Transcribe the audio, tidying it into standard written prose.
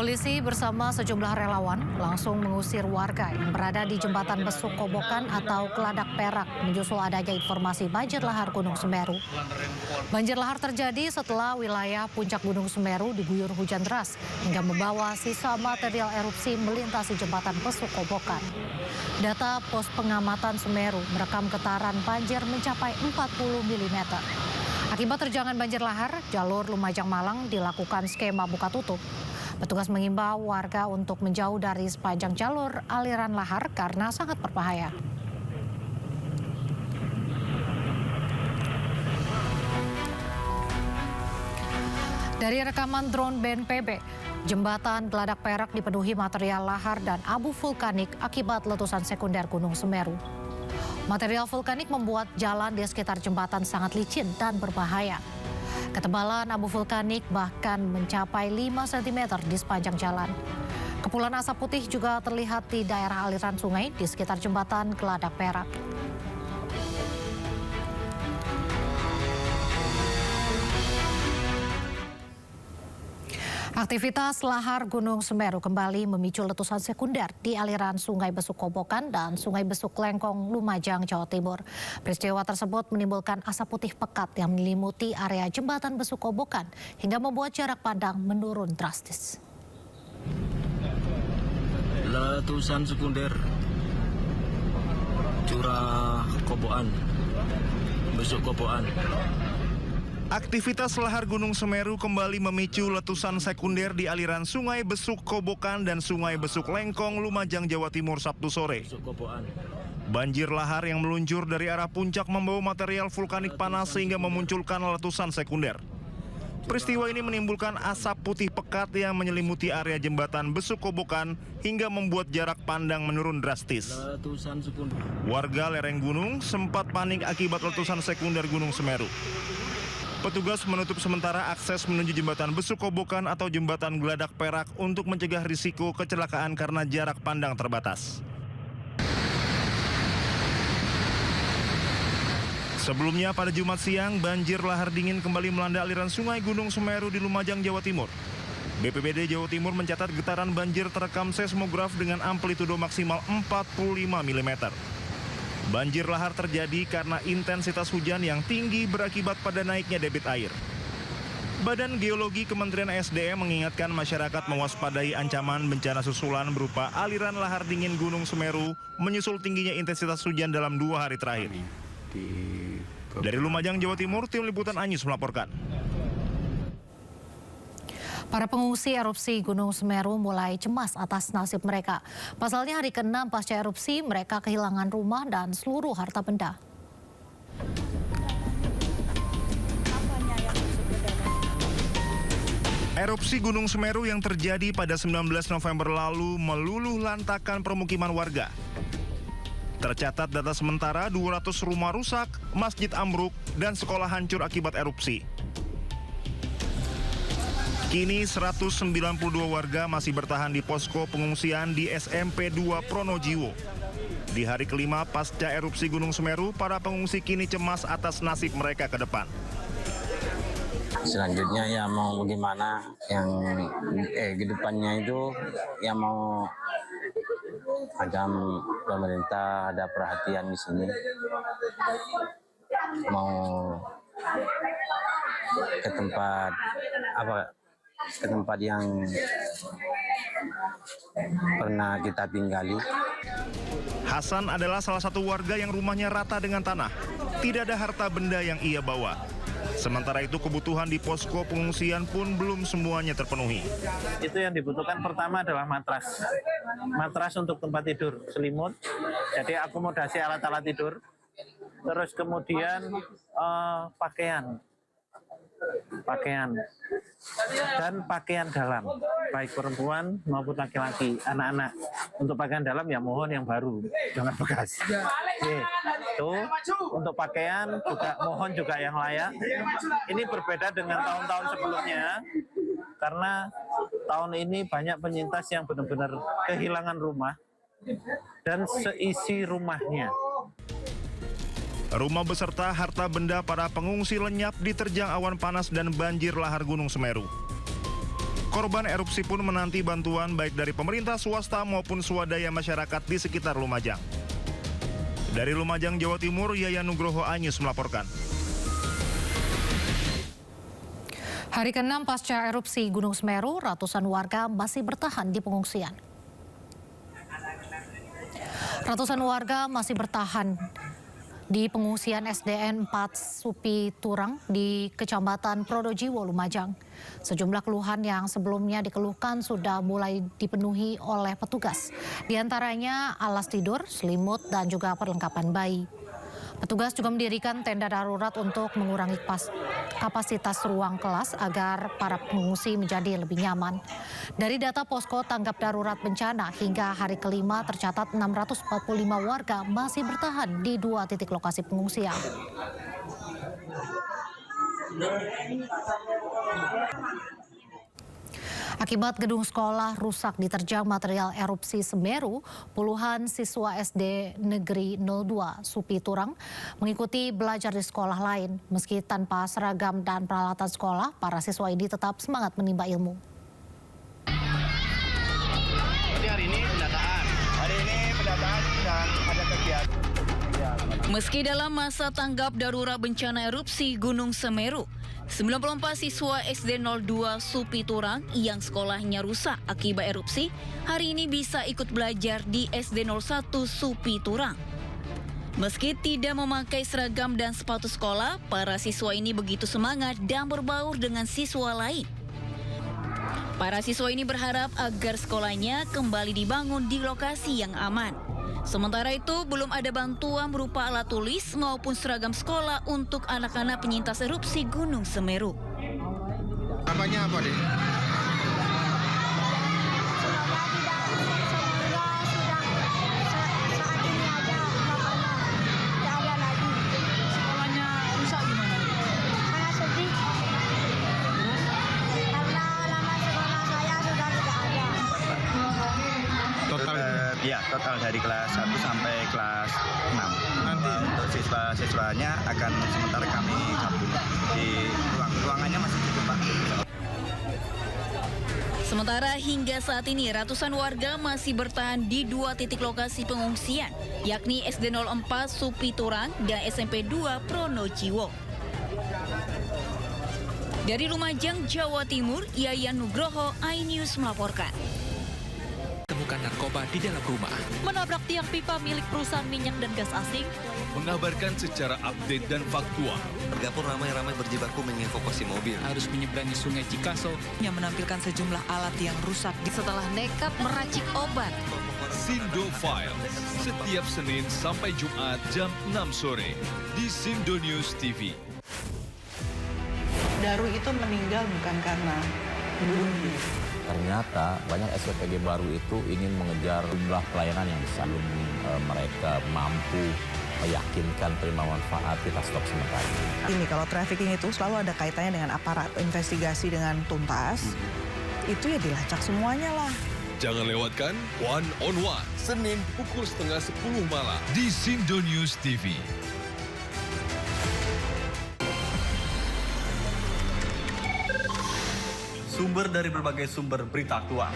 Polisi bersama sejumlah relawan langsung mengusir warga yang berada di jembatan Besuk Kobokan atau Keladak Perak menyusul adanya informasi banjir lahar Gunung Semeru. Banjir lahar terjadi setelah wilayah puncak Gunung Semeru diguyur hujan deras hingga membawa sisa material erupsi melintasi jembatan Besuk Kobokan. Data pos pengamatan Semeru merekam getaran banjir mencapai 40 mm. Akibat terjangan banjir lahar, jalur Lumajang Malang dilakukan skema buka tutup. Petugas mengimbau warga untuk menjauh dari sepanjang jalur aliran lahar karena sangat berbahaya. Dari rekaman drone BNPB, jembatan Keladak Perak dipenuhi material lahar dan abu vulkanik akibat letusan sekunder Gunung Semeru. Material vulkanik membuat jalan di sekitar jembatan sangat licin dan berbahaya. Ketebalan abu vulkanik bahkan mencapai 5 cm di sepanjang jalan. Kepulan asap putih juga terlihat di daerah aliran sungai di sekitar jembatan Keladak Perak. Aktivitas lahar Gunung Semeru kembali memicu letusan sekunder di aliran Sungai Besuk Kobokan dan Sungai Besuk Lengkong, Lumajang, Jawa Timur. Peristiwa tersebut menimbulkan asap putih pekat yang menyelimuti area jembatan Besuk Kobokan hingga membuat jarak pandang menurun drastis. Letusan sekunder curah Kobokan, Besuk Kobokan. Aktivitas lahar Gunung Semeru kembali memicu letusan sekunder di aliran Sungai Besuk Kobokan dan Sungai Besuk Lengkong, Lumajang, Jawa Timur Sabtu sore. Banjir lahar yang meluncur dari arah puncak membawa material vulkanik panas sehingga memunculkan letusan sekunder. Peristiwa ini menimbulkan asap putih pekat yang menyelimuti area jembatan Besuk Kobokan hingga membuat jarak pandang menurun drastis. Warga lereng gunung sempat panik akibat letusan sekunder Gunung Semeru. Petugas menutup sementara akses menuju jembatan Besuk Kobokan atau jembatan Keladak Perak untuk mencegah risiko kecelakaan karena jarak pandang terbatas. Sebelumnya pada Jumat siang, banjir lahar dingin kembali melanda aliran Sungai Gunung Semeru di Lumajang, Jawa Timur. BPBD Jawa Timur mencatat getaran banjir terekam seismograf dengan amplitudo maksimal 45 mm. Banjir lahar terjadi karena intensitas hujan yang tinggi berakibat pada naiknya debit air. Badan Geologi Kementerian SDM mengingatkan masyarakat mewaspadai ancaman bencana susulan berupa aliran lahar dingin Gunung Semeru menyusul tingginya intensitas hujan dalam 2 hari terakhir. Dari Lumajang, Jawa Timur, tim liputan Anyus melaporkan. Para pengungsi erupsi Gunung Semeru mulai cemas atas nasib mereka. Pasalnya hari ke-6 pasca erupsi, mereka kehilangan rumah dan seluruh harta benda. Erupsi Gunung Semeru yang terjadi pada 19 November lalu meluluh lantakan permukiman warga. Tercatat data sementara 200 rumah rusak, masjid ambruk, dan sekolah hancur akibat erupsi. Kini 192 warga masih bertahan di posko pengungsian di SMP 2 Pronojiwo. Di hari kelima pasca erupsi Gunung Semeru, para pengungsi kini cemas atas nasib mereka ke depan. Selanjutnya ya mau bagaimana yang ke depannya itu yang mau ada pemerintah ada perhatian di sini. Mau ke tempat ke tempat yang pernah kita tinggali. Hasan adalah salah satu warga yang rumahnya rata dengan tanah. Tidak ada harta benda yang ia bawa. Sementara itu kebutuhan di posko pengungsian pun belum semuanya terpenuhi. Itu yang dibutuhkan pertama adalah matras. Matras untuk tempat tidur, selimut, jadi akomodasi alat-alat tidur. Terus kemudian pakaian dan pakaian dalam, baik perempuan maupun laki-laki, anak-anak. Untuk pakaian dalam ya mohon yang baru, jangan bekas. Itu untuk pakaian juga mohon juga yang layak. Ini berbeda dengan tahun-tahun sebelumnya karena tahun ini banyak penyintas yang benar-benar kehilangan rumah dan seisi rumahnya. Rumah beserta harta benda para pengungsi lenyap diterjang awan panas dan banjir lahar Gunung Semeru. Korban erupsi pun menanti bantuan baik dari pemerintah swasta maupun swadaya masyarakat di sekitar Lumajang. Dari Lumajang, Jawa Timur, Yayan Nugroho, iNews melaporkan. Hari ke-6 pasca erupsi Gunung Semeru, ratusan warga masih bertahan di pengungsian. Ratusan warga masih bertahan di pengungsian SDN 4 Supi Turang di Kecamatan Prodojiwo, Lumajang. Sejumlah keluhan yang sebelumnya dikeluhkan sudah mulai dipenuhi oleh petugas. Di antaranya alas tidur, selimut, dan juga perlengkapan bayi. Petugas juga mendirikan tenda darurat untuk mengurangi kapasitas ruang kelas agar para pengungsi menjadi lebih nyaman. Dari data posko tanggap darurat bencana hingga hari kelima tercatat 645 warga masih bertahan di 2 titik lokasi pengungsian. Akibat gedung sekolah rusak diterjang material erupsi Semeru, puluhan siswa SD Negeri 02 Supi Turang mengikuti belajar di sekolah lain. Meski tanpa seragam dan peralatan sekolah, para siswa ini tetap semangat menimba ilmu. Hari ini pendataan dan ada kegiatan. Meski dalam masa tanggap darurat bencana erupsi Gunung Semeru, 94 siswa SD 02 Supi Turang yang sekolahnya rusak akibat erupsi hari ini bisa ikut belajar di SD 01 Supi Turang. Meski tidak memakai seragam dan sepatu sekolah, para siswa ini begitu semangat dan berbaur dengan siswa lain. Para siswa ini berharap agar sekolahnya kembali dibangun di lokasi yang aman. Sementara itu, belum ada bantuan berupa alat tulis maupun seragam sekolah untuk anak-anak penyintas erupsi Gunung Semeru. Apanya apa, Dek? Total dari kelas 1 sampai kelas 6. Nanti untuk siswa-siswanya akan sementara kami gabung di ruangannya masih cukup, Pak. Sementara hingga saat ini ratusan warga masih bertahan di 2 titik lokasi pengungsian, yakni SD 04 Supi Turang dan SMP 2 Pronojiwo. Dari Lumajang, Jawa Timur, Yayan Nugroho, iNews melaporkan. Temukan narkoba di dalam rumah. Menabrak tiang pipa milik perusahaan minyak dan gas asing. Mengabarkan secara update dan faktual. Warga pun ramai-ramai berjibaku mengevakuasi mobil. Harus menyeberangi sungai Cikaso. Yang menampilkan sejumlah alat yang rusak setelah nekat meracik obat. Sindo File. Setiap Senin sampai Jumat jam 6 sore. Di Sindo News TV. Daru itu meninggal bukan karena bunuh diri. Ternyata banyak SPPG baru itu ingin mengejar jumlah pelayanan yang besar. Mereka mampu meyakinkan terima manfaat, kita stop sementara. Ini kalau trafficking itu selalu ada kaitannya dengan aparat investigasi dengan tuntas. Itu ya dilacak semuanya lah. Jangan lewatkan One on One, Senin pukul 9:30 malam di Sindo News TV. Sumber dari berbagai sumber berita aktual.